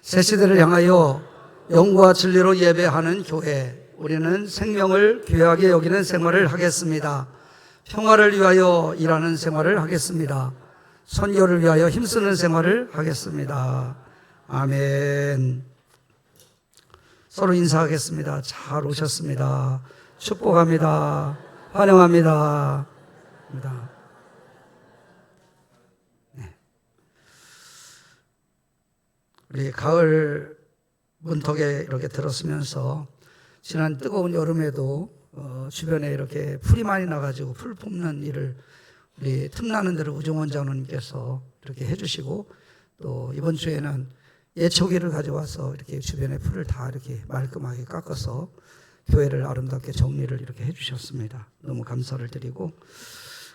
새 시대를 향하여 영과 진리로 예배하는 교회, 우리는 생명을 귀하게 여기는 생활을 하겠습니다. 평화를 위하여 일하는 생활을 하겠습니다. 선교를 위하여 힘쓰는 생활을 하겠습니다. 아멘. 서로 인사하겠습니다. 잘 오셨습니다. 축복합니다. 환영합니다. 네. 우리 가을 문턱에 이렇게 들었으면서 지난 뜨거운 여름에도 주변에 이렇게 풀이 많이 나가지고 풀 뽑는 일을 우리 틈나는 대로 우정원 장로님께서 이렇게 해주시고, 또 이번 주에는 예초기를 가져와서 이렇게 주변에 풀을 다 이렇게 말끔하게 깎아서 교회를 아름답게 정리를 이렇게 해주셨습니다. 너무 감사를 드리고,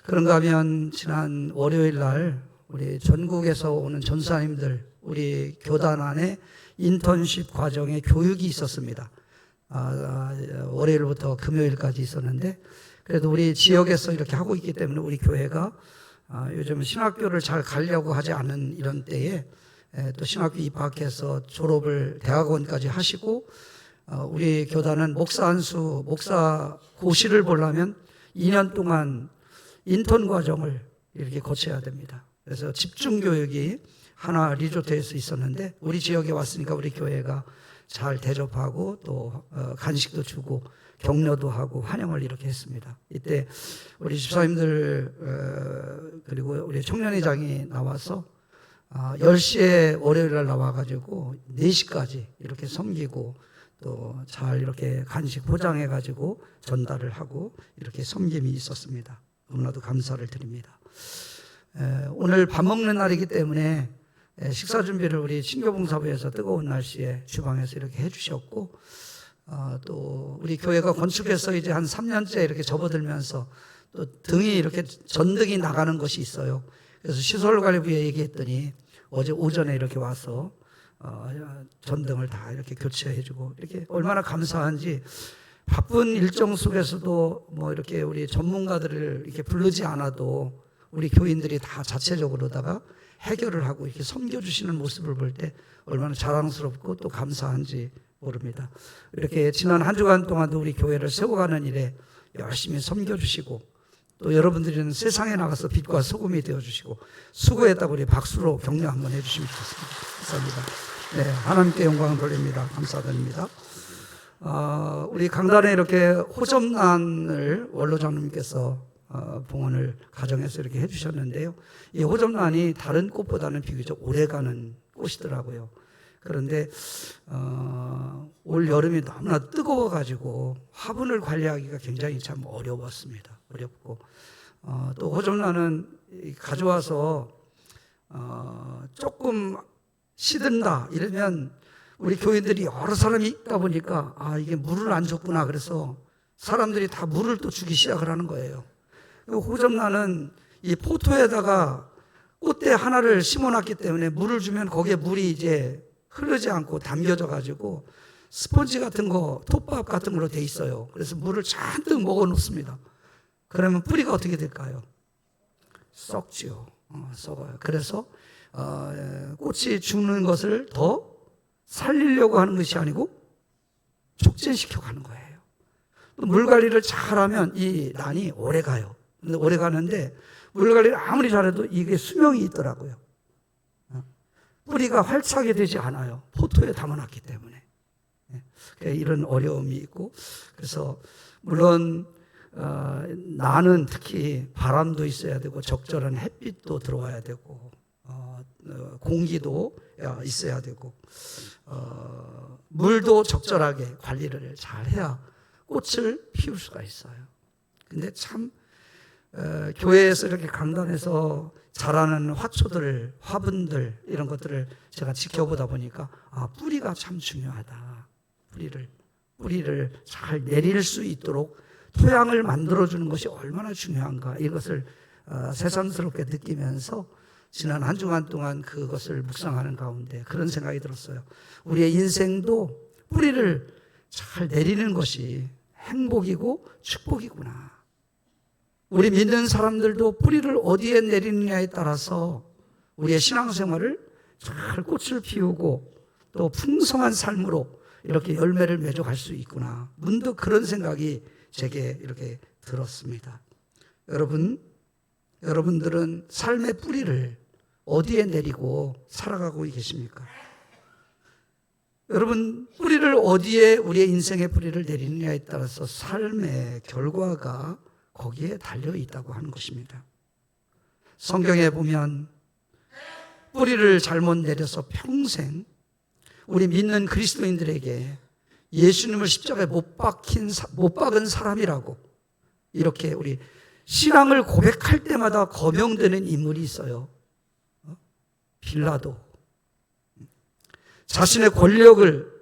그런가 하면 지난 월요일 날 우리 전국에서 오는 전사님들, 우리 교단 안에 인턴십 과정에 교육이 있었습니다. 월요일부터 금요일까지 있었는데, 그래도 우리 지역에서 이렇게 하고 있기 때문에 우리 교회가 요즘 신학교를 잘 가려고 하지 않은 이런 때에 또 신학교 입학해서 졸업을 대학원까지 하시고, 우리 교단은 목사 안수, 목사 고시를 보려면 2년 동안 인턴 과정을 이렇게 거쳐야 됩니다. 그래서 집중 교육이 하나 리조트에서 있었는데, 우리 지역에 왔으니까 우리 교회가 잘 대접하고 또 간식도 주고 격려도 하고 환영을 이렇게 했습니다. 이때 우리 집사님들 그리고 우리 청년회장이 나와서 10시에 월요일날 나와가지고 4시까지 이렇게 섬기고, 또 잘 이렇게 간식 포장해가지고 전달을 하고 이렇게 섬김이 있었습니다. 너무나도 감사를 드립니다. 오늘 밥 먹는 날이기 때문에 식사 준비를 우리 친교봉사부에서 뜨거운 날씨에 주방에서 이렇게 해주셨고, 또 우리 교회가 건축해서 이제 한 3년째 이렇게 접어들면서 또 등이 이렇게 전등이 나가는 것이 있어요. 그래서 시설관리부에 얘기했더니 어제 오전에 이렇게 와서 전등을 다 이렇게 교체해주고, 이렇게 얼마나 감사한지. 바쁜 일정 속에서도 뭐 이렇게 우리 전문가들을 이렇게 부르지 않아도 우리 교인들이 다 자체적으로다가 해결을 하고 이렇게 섬겨주시는 모습을 볼 때 얼마나 자랑스럽고 또 감사한지 모릅니다. 이렇게 지난 한 주간 동안도 우리 교회를 세워가는 일에 열심히 섬겨주시고, 또 여러분들은 세상에 나가서 빛과 소금이 되어주시고 수고했다고 우리 박수로 격려 한번 해주시면 좋겠습니다. 감사합니다. 네, 하나님께 영광을 돌립니다. 감사드립니다. 우리 강단에 이렇게 호접란을 원로장님께서 봉헌을 가정해서 이렇게 해주셨는데요. 이 호접란이 다른 꽃보다는 비교적 오래가는 꽃이더라고요. 그런데 올 여름이 너무나 뜨거워가지고 화분을 관리하기가 굉장히 참 어려웠습니다. 어렵고, 또 호접란은 가져와서 조금 시든다 이러면 우리 교인들이 여러 사람이 있다 보니까 이게 물을 안 줬구나, 그래서 사람들이 다 물을 또 주기 시작을 하는 거예요. 호접란은 이 포토에다가 꽃대 하나를 심어놨기 때문에 물을 주면 거기에 물이 이제 흐르지 않고 담겨져 가지고 스펀지 같은 거, 톱밥 같은 걸로 돼 있어요. 그래서 물을 잔뜩 먹어 놓습니다. 그러면 뿌리가 어떻게 될까요? 썩지요. 썩어요. 그래서 꽃이 죽는 것을 더 살리려고 하는 것이 아니고 촉진시켜 가는 거예요. 또 물 관리를 잘하면 이 난이 오래 가요. 근데 오래 가는데 물 관리를 아무리 잘해도 이게 수명이 있더라고요. 뿌리가 활착이 되지 않아요. 포토에 담아놨기 때문에. 이런 어려움이 있고, 그래서 물론 나는 특히 바람도 있어야 되고 적절한 햇빛도 들어와야 되고 공기도 있어야 되고 물도 적절하게 관리를 잘 해야 꽃을 피울 수가 있어요. 근데 참 교회에서 이렇게 강단에서 자라는 화초들, 화분들 이런 것들을 제가 지켜보다 보니까 뿌리가 참 중요하다. 뿌리를 잘 내릴 수 있도록 토양을 만들어주는 것이 얼마나 중요한가, 이것을 새삼스럽게 느끼면서 지난 한 주간 동안 그것을 묵상하는 가운데 그런 생각이 들었어요. 우리의 인생도 뿌리를 잘 내리는 것이 행복이고 축복이구나. 우리 믿는 사람들도 뿌리를 어디에 내리느냐에 따라서 우리의 신앙생활을 잘 꽃을 피우고 또 풍성한 삶으로 이렇게 열매를 맺어갈 수 있구나. 문득 그런 생각이 제게 이렇게 들었습니다. 여러분들은 삶의 뿌리를 어디에 내리고 살아가고 계십니까? 여러분, 뿌리를 어디에 우리의 인생의 뿌리를 내리느냐에 따라서 삶의 결과가 거기에 달려 있다고 하는 것입니다. 성경에 보면 뿌리를 잘못 내려서 평생 우리 믿는 그리스도인들에게 예수님을 십자가에 못 박은 사람이라고 이렇게 우리 신앙을 고백할 때마다 거명되는 인물이 있어요. 빌라도. 자신의 권력을,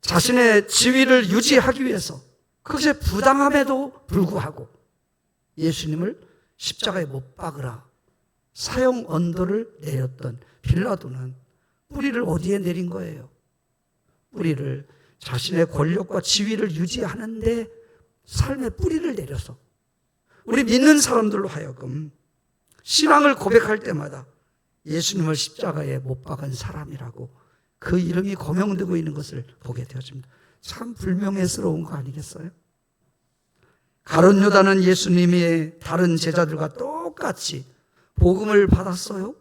자신의 지위를 유지하기 위해서 그것이 부당함에도 불구하고 예수님을 십자가에 못 박으라 사형 언도를 내렸던 빌라도는 뿌리를 어디에 내린 거예요? 뿌리를 자신의 권력과 지위를 유지하는데 삶의 뿌리를 내려서 우리 믿는 사람들로 하여금 신앙을 고백할 때마다 예수님을 십자가에 못 박은 사람이라고 그 이름이 거명되고 있는 것을 보게 되어집니다. 참 불명예스러운 거 아니겠어요? 가룟 유다는 예수님이 다른 제자들과 똑같이 복음을 받았어요.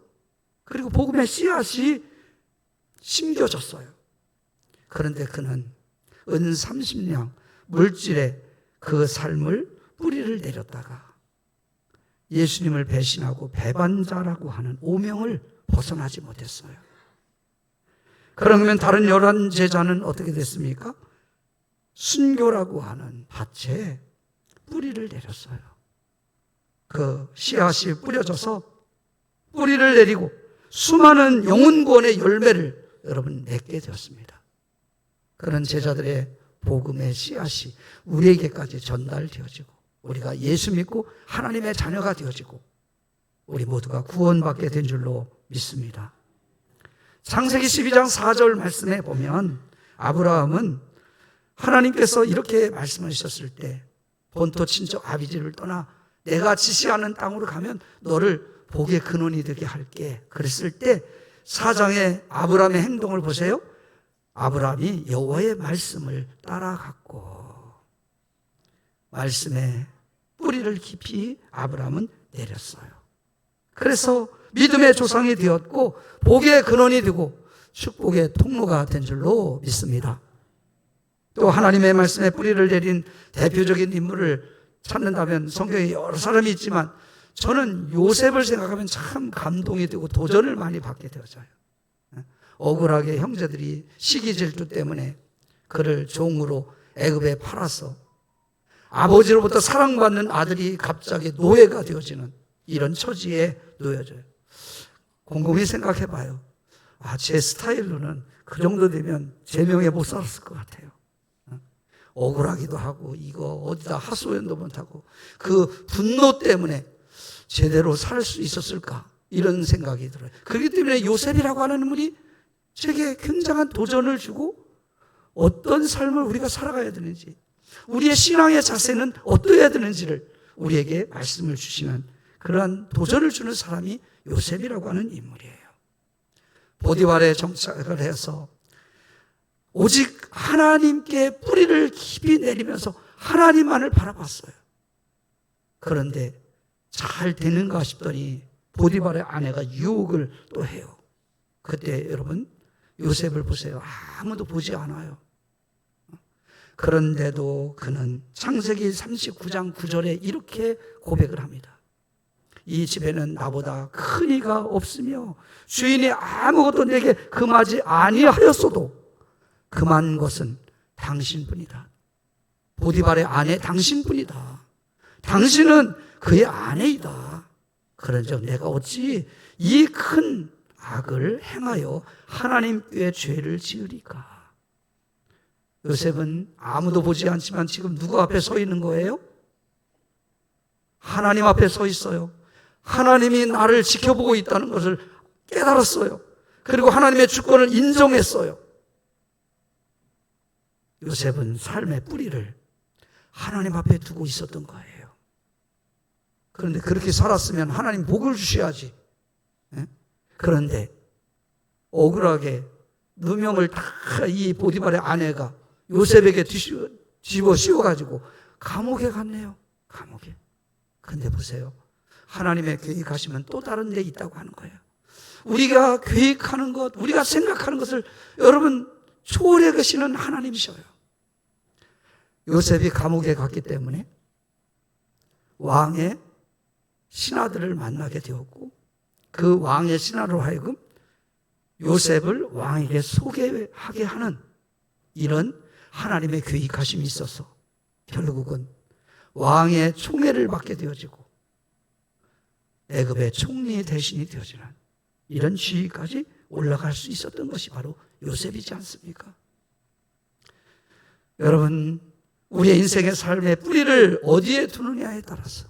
그리고 복음의 씨앗이 심겨졌어요. 그런데 그는 은 30냥 물질의 그 삶을 뿌리를 내렸다가 예수님을 배신하고 배반자라고 하는 오명을 벗어나지 못했어요. 그러면 다른 11제자는 어떻게 됐습니까? 순교라고 하는 밭에 뿌리를 내렸어요. 그 씨앗이 뿌려져서 뿌리를 내리고 수많은 영혼구원의 열매를 여러분 맺게 되었습니다. 그런 제자들의 복음의 씨앗이 우리에게까지 전달되어지고 우리가 예수 믿고 하나님의 자녀가 되어지고 우리 모두가 구원받게 된 줄로 믿습니다. 창세기 12장 4절 말씀에 보면 아브라함은 하나님께서 이렇게 말씀하셨을 때 본토 친척 아비집을 떠나 내가 지시하는 땅으로 가면 너를 복의 근원이 되게 할게. 그랬을 때 4장의 아브라함의 행동을 보세요. 아브라함이 여호와의 말씀을 따라갔고 말씀에 뿌리를 깊이 아브라함은 내렸어요. 그래서 믿음의 조상이 되었고 복의 근원이 되고 축복의 통로가 된 줄로 믿습니다. 또 하나님의 말씀에 뿌리를 내린 대표적인 인물을 찾는다면 성경에 여러 사람이 있지만 저는 요셉을 생각하면 참 감동이 되고 도전을 많이 받게 되어져요. 억울하게 형제들이 시기 질투 때문에 그를 종으로 애굽에 팔아서 아버지로부터 사랑받는 아들이 갑자기 노예가 되어지는 이런 처지에 놓여져요. 곰곰이 생각해 봐요. 제 스타일로는 그 정도 되면 제명에 못 살았을 것 같아요. 억울하기도 하고 이거 어디다 하소연도 못하고 그 분노 때문에 제대로 살 수 있었을까 이런 생각이 들어요. 그렇기 때문에 요셉이라고 하는 인물이 제게 굉장한 도전을 주고 어떤 삶을 우리가 살아가야 되는지 우리의 신앙의 자세는 어떠해야 되는지를 우리에게 말씀을 주시는 그러한 도전을 주는 사람이 요셉이라고 하는 인물이에요. 보디발에 정착을 해서 오직 하나님께 뿌리를 깊이 내리면서 하나님만을 바라봤어요. 그런데 잘 되는가 싶더니 보디발의 아내가 유혹을 또 해요. 그때 여러분 요셉을 보세요. 아무도 보지 않아요. 그런데도 그는 창세기 39장 9절에 이렇게 고백을 합니다. 이 집에는 나보다 큰 이가 없으며 주인이 아무것도 내게 금하지 아니하였어도 금한 것은 당신뿐이다. 보디발의 아내 당신뿐이다. 당신은 그의 아내이다. 그런즉 내가 어찌 이 큰 악을 행하여 하나님께 죄를 지으리까. 요셉은 아무도 보지 않지만 지금 누구 앞에 서 있는 거예요? 하나님 앞에 서 있어요. 하나님이 나를 지켜보고 있다는 것을 깨달았어요. 그리고 하나님의 주권을 인정했어요. 요셉은 삶의 뿌리를 하나님 앞에 두고 있었던 거예요. 그런데 그렇게 살았으면 하나님 복을 주셔야지. 그런데 억울하게 누명을 다 이 보디발의 아내가 요셉에게 뒤집어 씌워가지고 감옥에 갔네요. 감옥에. 근데 보세요. 하나님의 계획하시면 또 다른 데 있다고 하는 거예요. 우리가 계획하는 것, 우리가 생각하는 것을 여러분 초월해 계시는 하나님이셔요. 요셉이 감옥에 갔기 때문에 왕의 신하들을 만나게 되었고 그 왕의 신하로 하여금 요셉을 왕에게 소개하게 하는 이런 하나님의 계획하심이 있어서 결국은 왕의 총애를 받게 되어지고 애굽의 총리 대신이 되어지는 이런 지위까지 올라갈 수 있었던 것이 바로 요셉이지 않습니까? 여러분, 우리의 인생의 삶의 뿌리를 어디에 두느냐에 따라서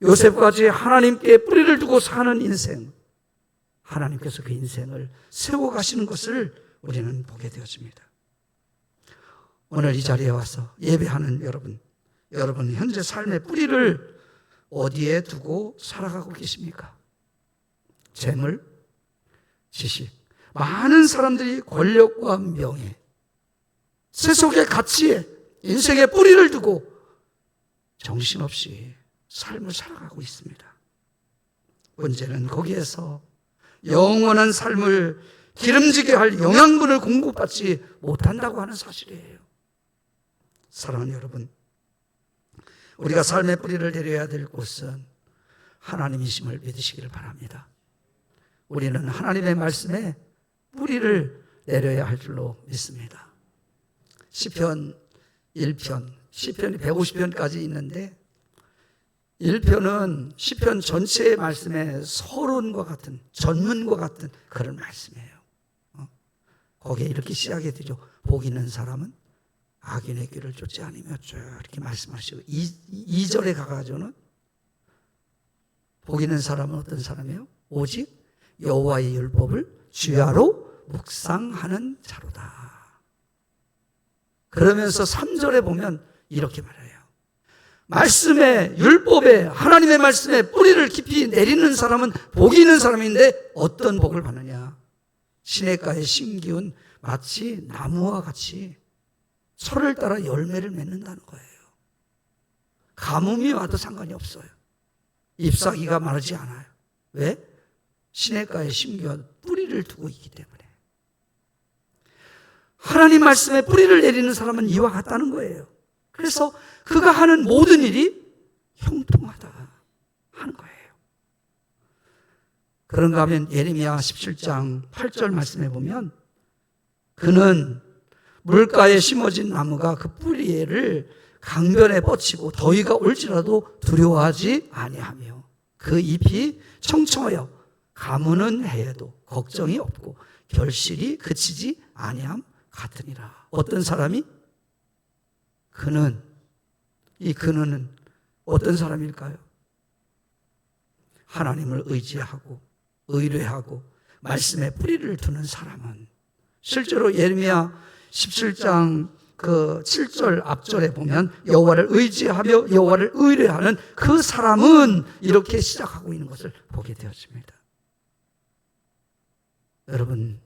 요셉까지 하나님께 뿌리를 두고 사는 인생, 하나님께서 그 인생을 세워가시는 것을 우리는 보게 되어집니다. 오늘 이 자리에 와서 예배하는 여러분 현재 삶의 뿌리를 어디에 두고 살아가고 계십니까? 재물, 지식, 많은 사람들이 권력과 명예, 세속의 가치에 인생의 뿌리를 두고 정신없이 삶을 살아가고 있습니다. 문제는 거기에서 영원한 삶을 기름지게 할 영양분을 공급받지 못한다고 하는 사실이에요. 사랑하는 여러분, 우리가 삶의 뿌리를 내려야 될 곳은 하나님이심을 믿으시기를 바랍니다. 우리는 하나님의 말씀에 뿌리를 내려야 할 줄로 믿습니다. 시편 1편, 시편이 150편까지 있는데 1편은 시편 전체의 말씀의 서론과 같은, 전문과 같은 그런 말씀이에요. 거기에 이렇게 시작이 되죠. 복 있는 사람은 악인의 길을 쫓지 않으며 쭉 이렇게 말씀하시고 2절에 가가지고는 복 있는 사람은 어떤 사람이에요? 오직 여호와의 율법을 주야로 묵상하는 자로다. 그러면서 3절에 보면 이렇게 말해요. 말씀에, 율법에, 하나님의 말씀에 뿌리를 깊이 내리는 사람은 복이 있는 사람인데 어떤 복을 받느냐? 시냇가에 심기운 마치 나무와 같이 철을 따라 열매를 맺는다는 거예요. 가뭄이 와도 상관이 없어요. 잎사귀가 마르지 않아요. 왜? 시냇가에 심기운 뿌리를 두고 있기 때문에. 하나님 말씀에 뿌리를 내리는 사람은 이와 같다는 거예요. 그래서 그가 하는 모든 일이 형통하다 하는 거예요. 그런가 하면 예레미야 17장 8절 말씀에 보면 그는 물가에 심어진 나무가 그 뿌리를 강변에 뻗치고 더위가 올지라도 두려워하지 아니하며 그 잎이 청청하여 가무는 해에도 걱정이 없고 결실이 그치지 아니함 같으니라. 어떤 사람이? 이 그는 어떤 사람일까요? 하나님을 의지하고 의뢰하고 말씀에 뿌리를 두는 사람은 실제로 예레미야 17장 그 7절 앞절에 보면 여호와를 의지하며 여호와를 의뢰하는 그 사람은 이렇게 시작하고 있는 것을 보게 되었습니다. 여러분,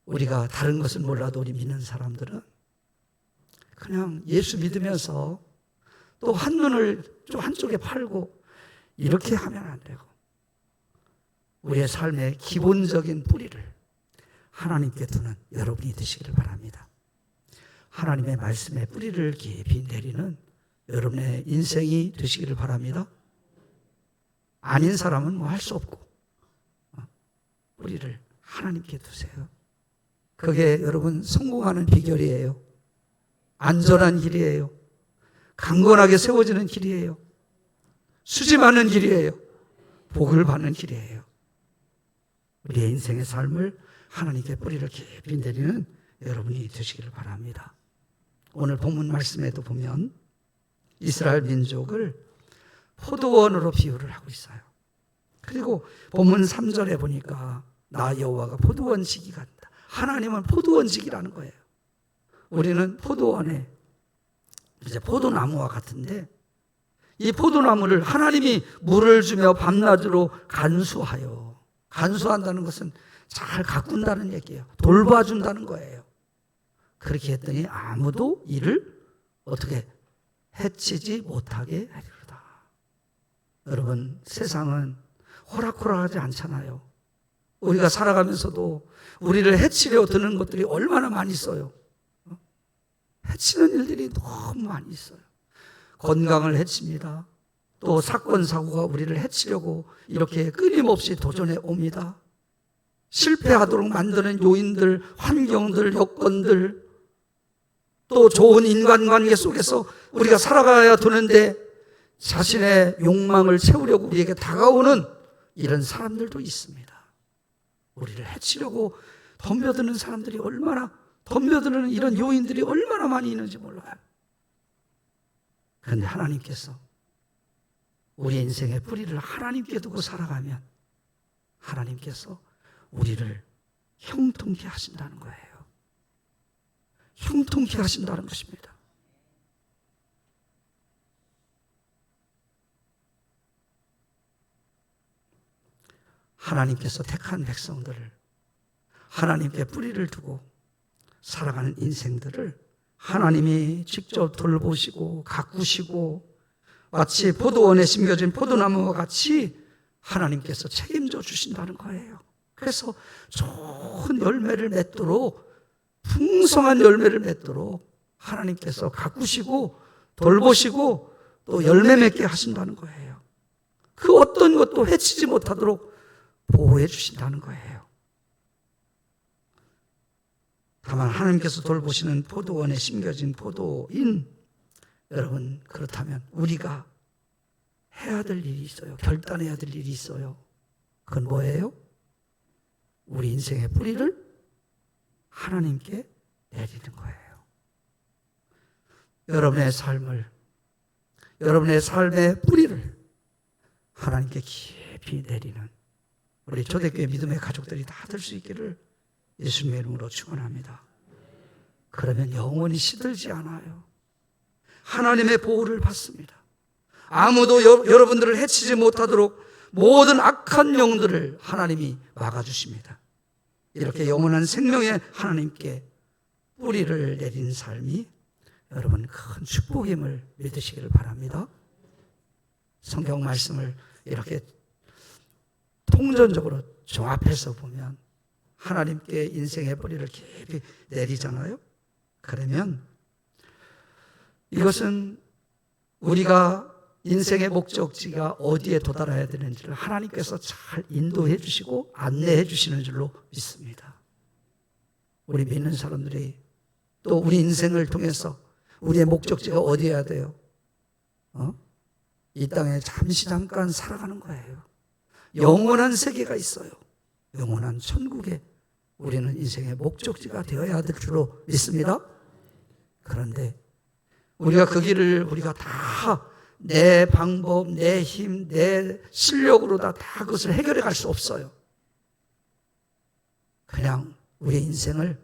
우리가 다른 것은 몰라도 우리 믿는 사람들은 그냥 예수 믿으면서 또 한눈을 좀 한쪽에 팔고 이렇게 하면 안 되고 우리의 삶의 기본적인 뿌리를 하나님께 두는 여러분이 되시기를 바랍니다. 하나님의 말씀에 뿌리를 깊이 내리는 여러분의 인생이 되시기를 바랍니다. 아닌 사람은 뭐 할 수 없고 뿌리를 하나님께 두세요. 그게 여러분 성공하는 비결이에요. 안전한 길이에요. 강건하게 세워지는 길이에요. 수집하는 길이에요. 복을 받는 길이에요. 우리의 인생의 삶을 하나님께 뿌리를 깊이 내리는 여러분이 되시기를 바랍니다. 오늘 본문 말씀에도 보면 이스라엘 민족을 포도원으로 비유를 하고 있어요. 그리고 본문 3절에 보니까 나 여호와가 포도원지기 같다. 하나님은 포도원지기라는 거예요. 우리는 포도원에 이제 포도나무와 같은데 이 포도나무를 하나님이 물을 주며 밤낮으로 간수한다는 것은 잘 가꾼다는 얘기예요. 돌봐준다는 거예요. 그렇게 했더니 아무도 이를 어떻게 해치지 못하게 하리로다. 여러분, 세상은 호락호락하지 않잖아요. 우리가 살아가면서도 우리를 해치려 드는 것들이 얼마나 많이 있어요. 해치는 일들이 너무 많이 있어요. 건강을 해칩니다. 또 사건 사고가 우리를 해치려고 이렇게 끊임없이 도전해 옵니다. 실패하도록 만드는 요인들, 환경들, 여건들, 또 좋은 인간관계 속에서 우리가 살아가야 되는데 자신의 욕망을 채우려고 우리에게 다가오는 이런 사람들도 있습니다. 우리를 해치려고 덤벼드는 사람들이 덤벼드는 이런 요인들이 얼마나 많이 있는지 몰라요. 그런데 하나님께서 우리 인생의 뿌리를 하나님께 두고 살아가면 하나님께서 우리를 형통케 하신다는 거예요. 형통케 하신다는 것입니다. 하나님께서 택한 백성들을 하나님께 뿌리를 두고 살아가는 인생들을 하나님이 직접 돌보시고 가꾸시고 마치 포도원에 심겨진 포도나무와 같이 하나님께서 책임져 주신다는 거예요. 그래서 좋은 열매를 맺도록, 풍성한 열매를 맺도록 하나님께서 가꾸시고 돌보시고 또 열매 맺게 하신다는 거예요. 그 어떤 것도 해치지 못하도록 보호해 주신다는 거예요. 다만 하나님께서 돌보시는 포도원에 심겨진 포도인 여러분, 그렇다면 우리가 해야 될 일이 있어요. 결단해야 될 일이 있어요. 그건 뭐예요? 우리 인생의 뿌리를 하나님께 내리는 거예요. 여러분의 삶의 뿌리를 하나님께 깊이 내리는 우리 초대교회 믿음의 가족들이 다 될 수 있기를 예수님의 이름으로 축원합니다. 그러면 영원히 시들지 않아요. 하나님의 보호를 받습니다. 아무도 여러분들을 해치지 못하도록 모든 악한 영들을 하나님이 막아주십니다. 이렇게 영원한 생명의 하나님께 뿌리를 내린 삶이 여러분 큰 축복임을 믿으시기를 바랍니다. 성경 말씀을 이렇게 통전적으로 종합해서 보면 하나님께 인생의 뿌리를 깊이 내리잖아요. 그러면 이것은 우리가 인생의 목적지가 어디에 도달해야 되는지를 하나님께서 잘 인도해 주시고 안내해 주시는 줄로 믿습니다. 우리 믿는 사람들이 또 우리 인생을 통해서 우리의 목적지가 어디여야 돼요? 이 땅에 잠깐 살아가는 거예요. 영원한 세계가 있어요. 영원한 천국에 우리는 인생의 목적지가 되어야 될 줄로 믿습니다. 그런데 우리가 그 길을 우리가 다 내 방법, 내 힘, 내 실력으로 다 그것을 해결해 갈 수 없어요. 그냥 우리의 인생을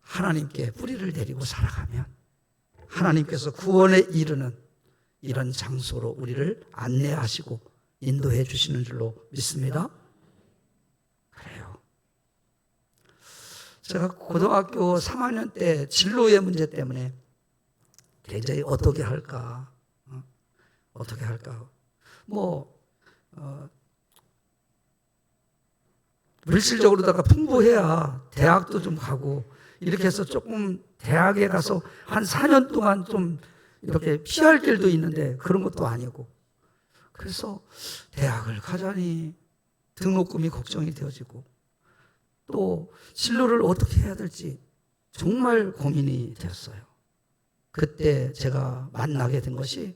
하나님께 뿌리를 내리고 살아가면 하나님께서 구원에 이르는 이런 장소로 우리를 안내하시고 인도해 주시는 줄로 믿습니다. 그래요. 제가 고등학교 3학년 때 진로의 문제 때문에 굉장히 어떻게 할까 물질적으로다가 풍부해야 대학도 좀 가고 이렇게 해서 조금 대학에 가서 한 4년 동안 좀 이렇게 피할 길도 있는데 그런 것도 아니고 그래서 대학을 가자니 등록금이 걱정이 되어지고 또 진로를 어떻게 해야 될지 정말 고민이 되었어요. 그때 제가 만나게 된 것이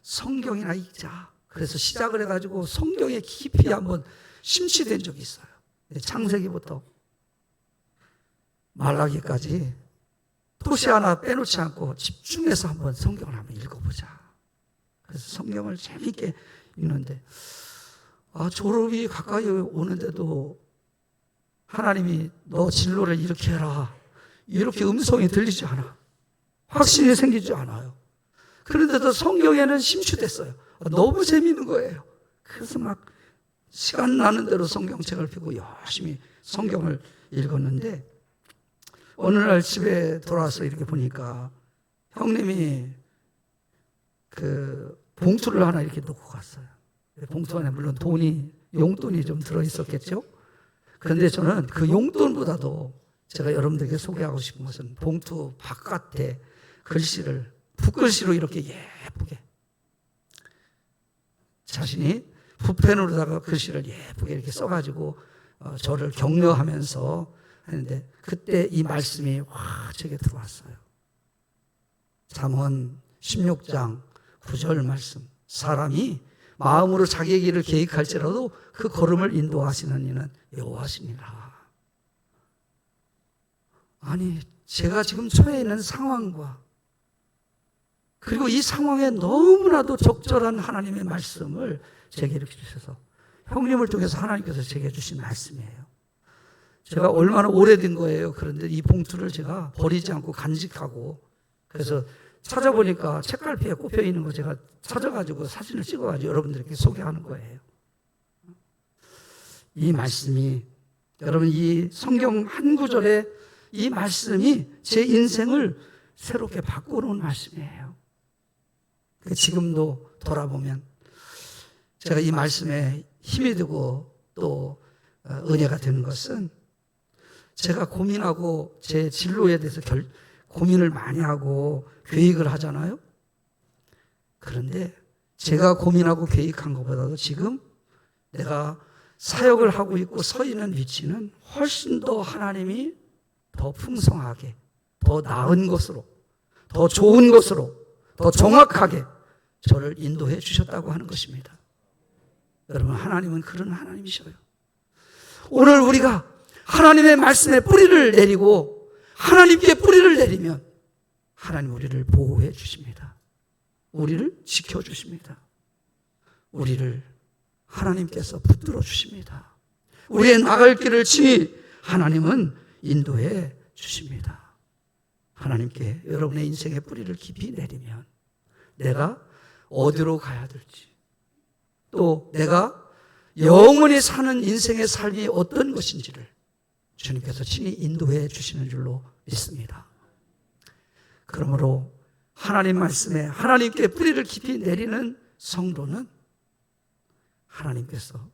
성경이나 읽자. 그래서 시작을 해가지고 성경에 깊이 한번 심취된 적이 있어요. 창세기부터 말라기까지 토시 하나 빼놓지 않고 집중해서 한번 성경을 한번 읽어보자. 그래서 성경을 재미있게 읽는데 졸업이 가까이 오는데도 하나님이 너 진로를 이렇게 해라. 이렇게 음성이 들리지 않아. 확신이 생기지 않아요. 그런데도 성경에는 심취됐어요. 너무 재미있는 거예요. 그래서 막 시간 나는 대로 성경책을 펴고 열심히 성경을 읽었는데 어느 날 집에 돌아와서 이렇게 보니까 형님이 그 봉투를 하나 이렇게 놓고 갔어요. 봉투 안에 물론 용돈이 좀 들어있었겠죠. 그런데 저는 그 용돈보다도 제가 여러분들에게 소개하고 싶은 것은 봉투 바깥에 글씨를 붓글씨로 이렇게 예쁘게 자신이 붓펜으로다가 글씨를 예쁘게 이렇게 써가지고 저를 격려하면서 했는데 그때 이 말씀이 확 제게 들어왔어요. 잠언 16장 9절 말씀. 사람이 마음으로 자기의 길을 계획할지라도 그 걸음을 인도하시는 이는 여호와시니라. 아니, 제가 지금 처해 있는 상황과 그리고 이 상황에 너무나도 적절한 하나님의 말씀을 제게 이렇게 주셔서 형님을 통해서 하나님께서 제게 주신 말씀이에요. 제가 얼마나 오래된 거예요. 그런데 이 봉투를 제가 버리지 않고 간직하고 그래서 찾아보니까 책갈피에 꼽혀 있는 거 제가 찾아가지고 사진을 찍어가지고 여러분들에게 소개하는 거예요. 이 말씀이 여러분 이 성경 한 구절에 이 말씀이 제 인생을 새롭게 바꾸는 말씀이에요. 지금도 돌아보면 제가 이 말씀에 힘이 되고 또 은혜가 되는 것은 제가 고민하고 제 진로에 대해서 고민을 많이 하고 계획을 하잖아요. 그런데 제가 고민하고 계획한 것보다도 지금 내가 사역을 하고 있고 서 있는 위치는 훨씬 더 하나님이 더 풍성하게, 더 나은 것으로, 더 좋은 것으로, 더 정확하게 저를 인도해 주셨다고 하는 것입니다. 여러분, 하나님은 그런 하나님이셔요. 오늘 우리가 하나님의 말씀에 뿌리를 내리고 하나님께 뿌리를 내리면 하나님 우리를 보호해 주십니다. 우리를 지켜주십니다. 우리를 하나님께서 붙들어 주십니다. 우리의 나갈 길을 친히 하나님은 인도해 주십니다. 하나님께 여러분의 인생의 뿌리를 깊이 내리면 내가 어디로 가야 될지 또 내가 영원히 사는 인생의 삶이 어떤 것인지를 주님께서 친히 인도해 주시는 줄로 믿습니다. 그러므로 하나님 말씀에 하나님께 뿌리를 깊이 내리는 성도는 하나님께서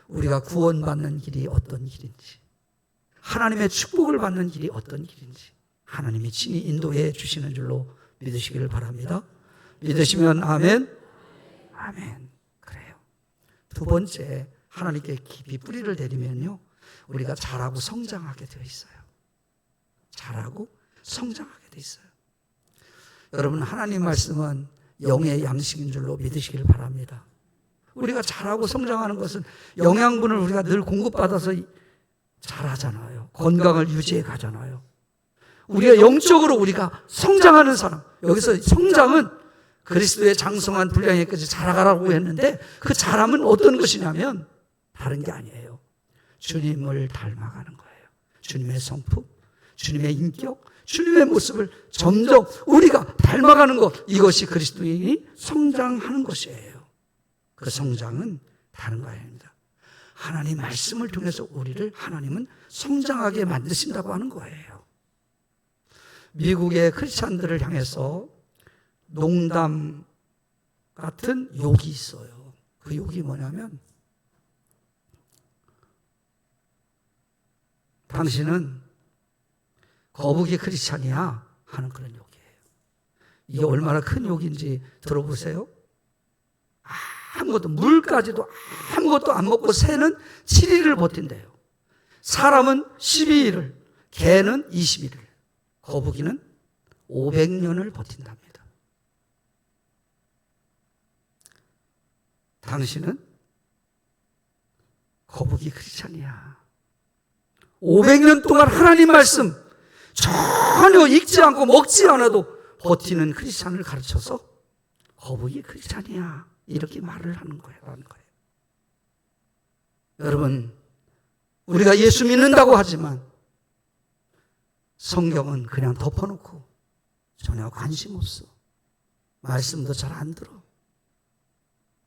우리가 구원받는 길이 어떤 길인지 하나님의 축복을 받는 길이 어떤 길인지 하나님이 친히 인도해 주시는 줄로 믿으시기를 바랍니다. 믿으시면 아멘. 아멘. 그래요. 두 번째, 하나님께 깊이 뿌리를 내리면요 우리가 자라고 성장하게 되어 있어요. 자라고 성장하게 되어 있어요. 여러분, 하나님 말씀은 영의 양식인 줄로 믿으시길 바랍니다. 우리가 자라고 성장하는 것은 영양분을 우리가 늘 공급받아서 자라잖아요. 건강을 유지해 가잖아요. 우리가 영적으로 우리가 성장하는 사람, 여기서 성장은 그리스도의 장성한 분량에까지 자라가라고 했는데 그 자람은 어떤 것이냐면 다른 게 아니에요. 주님을 닮아가는 거예요. 주님의 성품, 주님의 인격, 주님의 모습을 점점 우리가 닮아가는 것, 이것이 그리스도인이 성장하는 것이에요. 그 성장은 다른 거 아닙니다. 하나님 말씀을 통해서 우리를 하나님은 성장하게 만드신다고 하는 거예요. 미국의 크리스찬들을 향해서 농담 같은 욕이 있어요. 그 욕이 뭐냐면 당신은 거북이 크리스찬이야 하는 그런 욕이에요. 이게 얼마나 큰 욕인지 들어보세요. 아무것도 물까지도 아무것도 안 먹고 새는 7일을 버틴대요. 사람은 12일을, 개는 21일, 거북이는 500년을 버틴답니다. 당신은 거북이 크리스찬이야. 500년 동안 하나님 말씀 전혀 읽지 않고 먹지 않아도 버티는 크리스찬을 가르쳐서 거북이 크리스찬이야 이렇게 말을 하는 거예요. 여러분, 우리가 예수 믿는다고 하지만 성경은 그냥 덮어놓고 전혀 관심 없어. 말씀도 잘 안 들어.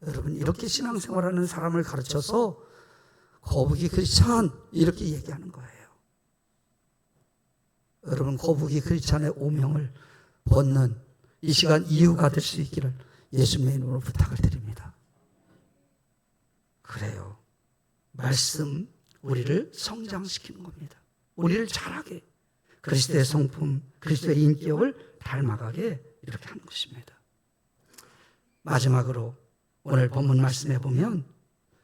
여러분, 이렇게 신앙생활하는 사람을 가르쳐서 거북이 크리스찬 이렇게 얘기하는 거예요. 여러분, 거북이 크리스찬의 오명을 벗는 이 시간 이유가 될 수 있기를 예수님의 이름으로 부탁을 드립니다. 그래요. 말씀 우리를 성장시키는 겁니다. 우리를 자라게, 그리스도의 성품, 그리스도의 인격을 닮아가게 이렇게 하는 것입니다. 마지막으로 오늘 본문 말씀에 보면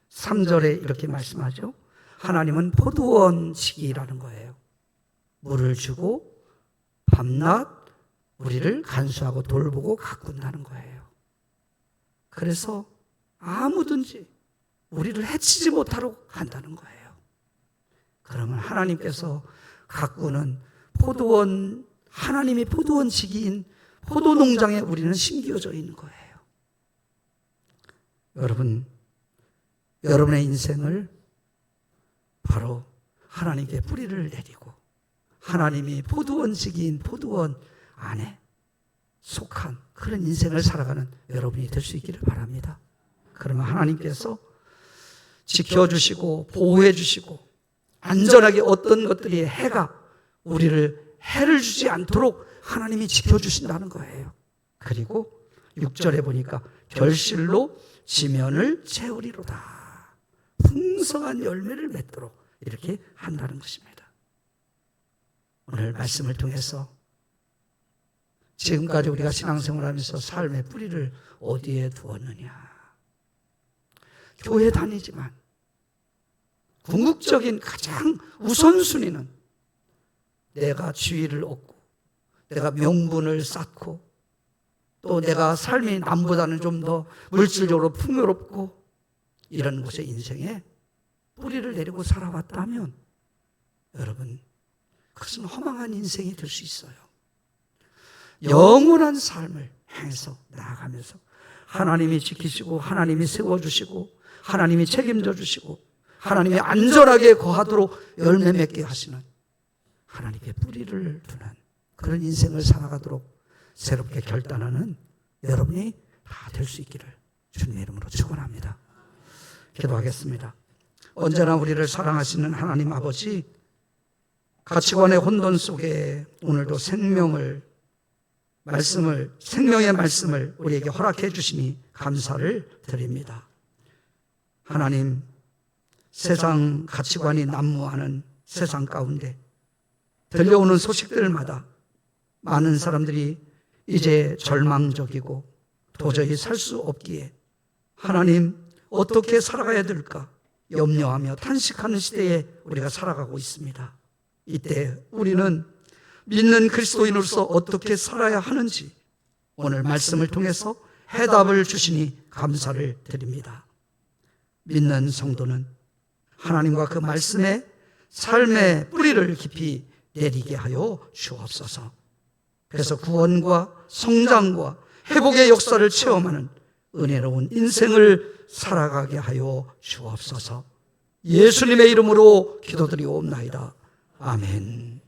3절에 이렇게 말씀하죠. 하나님은 포도원시기라는 거예요. 물을 주고 밤낮 우리를 간수하고 돌보고 가꾼다는 거예요. 그래서 아무든지 우리를 해치지 못하도록 한다는 거예요. 그러면 하나님께서 가꾸는 포도원, 하나님이 포도원시기인 포도농장에 우리는 심겨져 있는 거예요. 여러분, 여러분의 인생을 바로 하나님께 뿌리를 내리고 하나님이 포도원시기인 포도원 안에 속한 그런 인생을 살아가는 여러분이 될 수 있기를 바랍니다. 그러면 하나님께서 지켜주시고 보호해주시고 안전하게 어떤 것들이 우리를 해를 주지 않도록 하나님이 지켜주신다는 거예요. 그리고 6절에 보니까 결실로 지면을 채우리로다. 풍성한 열매를 맺도록 이렇게 한다는 것입니다. 오늘 말씀을 통해서 지금까지 우리가 신앙생활하면서 삶의 뿌리를 어디에 두었느냐. 교회 다니지만 궁극적인 가장 우선순위는 내가 지위를 얻고 내가 명분을 쌓고 또 내가 삶이 남보다는 좀 더 물질적으로 풍요롭고 이런 곳에 인생에 뿌리를 내리고 살아왔다면 여러분, 그것은 허망한 인생이 될 수 있어요. 영원한 삶을 행해서 나아가면서 하나님이 지키시고 하나님이 세워주시고 하나님이 책임져 주시고 하나님이 안전하게 거하도록 열매 맺게 하시는 하나님께 뿌리를 두는 그런 인생을 살아가도록 새롭게 결단하는 여러분이 다 될 수 있기를 주님의 이름으로 축원합니다. 기도하겠습니다. 언제나 우리를 사랑하시는 하나님 아버지, 가치관의 혼돈 속에 오늘도 생명의 말씀을 우리에게 허락해 주시니 감사를 드립니다. 하나님, 세상 가치관이 난무하는 세상 가운데 들려오는 소식들마다 많은 사람들이 이제 절망적이고 도저히 살 수 없기에 하나님, 어떻게 살아가야 될까 염려하며 탄식하는 시대에 우리가 살아가고 있습니다. 이때 우리는 믿는 그리스도인으로서 어떻게 살아야 하는지 오늘 말씀을 통해서 해답을 주시니 감사를 드립니다. 믿는 성도는 하나님과 그 말씀에 삶의 뿌리를 깊이 내리게 하여 주옵소서. 그래서 구원과 성장과 회복의 역사를 체험하는 은혜로운 인생을 살아가게 하여 주옵소서. 예수님의 이름으로 기도드리옵나이다. 아멘.